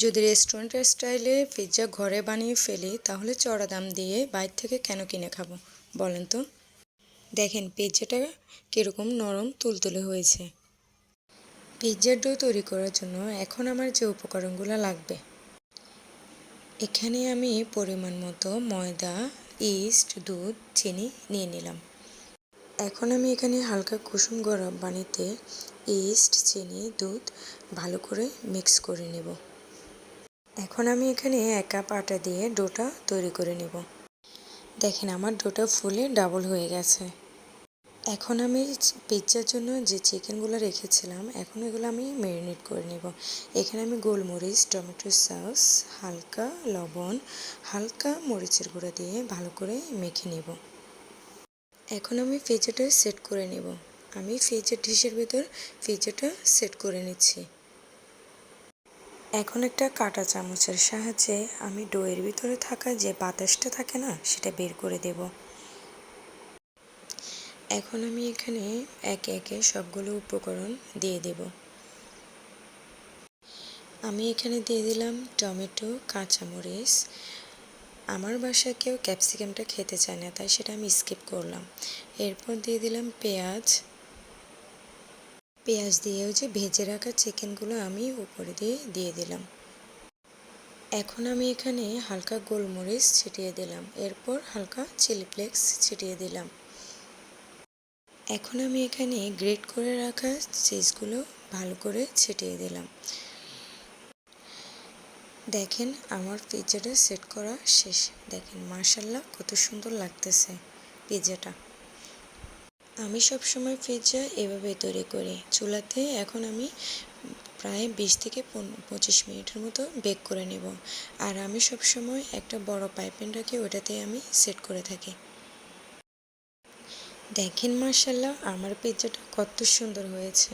যদি রেস্টুরেন্টের স্টাইলে পিৎজা ঘরে বানিয়ে ফেলি তাহলে চড়া দাম দিয়ে বাইরে থেকে কেন কিনে খাবো বলেন তো। দেখেন পিৎজাটা কীরকম নরম তুলতুলে হয়েছে। পিৎজার ডো তৈরি করার জন্য এখন আমার যে উপকরণগুলো লাগবে, এখানে আমি পরিমাণ মতো ময়দা, ইস্ট, দুধ, চিনি নিয়ে নিলাম। এখন আমি এখানে হালকা কুসুম গরম পানিতে ইস্ট, চিনি, দুধ ভালো করে মিক্স করে নেব। এখন আমি এখানে 1 কাপ আটা দিয়ে ডোটা তৈরি করে নেব। দেখেন আমার ডোটা ফুলে ডাবল হয়ে গেছে। এখন আমি পিৎজার জন্য যে চিকেনগুলো রেখেছিলাম এখন এগুলো আমি ম্যারিনেট করে নেব। এখানে আমি গোলমরিচ, টমেটো সস, হালকা লবণ, হালকা মরিচের গুঁড়া দিয়ে ভালো করে মেখে নেব। এখন আমি পিৎজাটা সেট করে নেব। আমি পিৎজা ডিশের ভিতর পিৎজাটা সেট করে নিচ্ছি। এখন একটা কাঁটা চামচের সাহায্যে আমি ডোয়ের ভিতরে থাকা যে বাতাসটা থাকে না সেটা বের করে দেব। এখন আমি এখানে একে একে সবগুলো উপকরণ দিয়ে দেব। আমি এখানে দিয়ে দিলাম টমেটো, কাঁচামরিচ। আমার বাসায় কেউ ক্যাপসিকামটা খেতে চায় না, তাই সেটা আমি স্কিপ করলাম। এরপর দিয়ে দিলাম পেঁয়াজ। পেঁয়াজ দিয়েও যে ভেজে রাখা চিকেনগুলো আমি উপরে দিয়ে দিলাম। এখন আমি এখানে হালকা গোলমরিচ ছিটিয়ে দিলাম, এরপর হালকা চিলি ফ্লেক্স ছিটিয়ে দিলাম। এখন আমি এখানে গ্রেট করে রাখা চিজগুলো ভালো করে ছিটিয়ে দিলাম। দেখেন আমার পিৎজাটা সেট করা শেষ। দেখেন মাশাআল্লাহ কত সুন্দর লাগতেছে পিৎজাটা। আমি সবসময় পিৎজা এভাবে তৈরি করি চুলাতে। এখন আমি প্রায় 20 থেকে 25 মিনিটের মতো বেক করে নেব। আর আমি সবসময় একটা বড় পাইপ্যান রাখি, ওটাতে আমি সেট করে থাকি। দেখেন মাশাআল্লাহ আমার পিৎজাটা কত সুন্দর হয়েছে,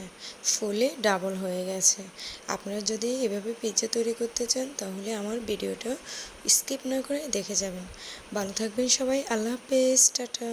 ফুলে ডাবল হয়ে গেছে। আপনারা যদি এভাবে পিৎজা তৈরি করতে চান তাহলে আমার ভিডিওটা স্কিপ না করে দেখে যাবেন। ভালো থাকবেন সবাই, আল্লাহ হাফেজ, টাটা।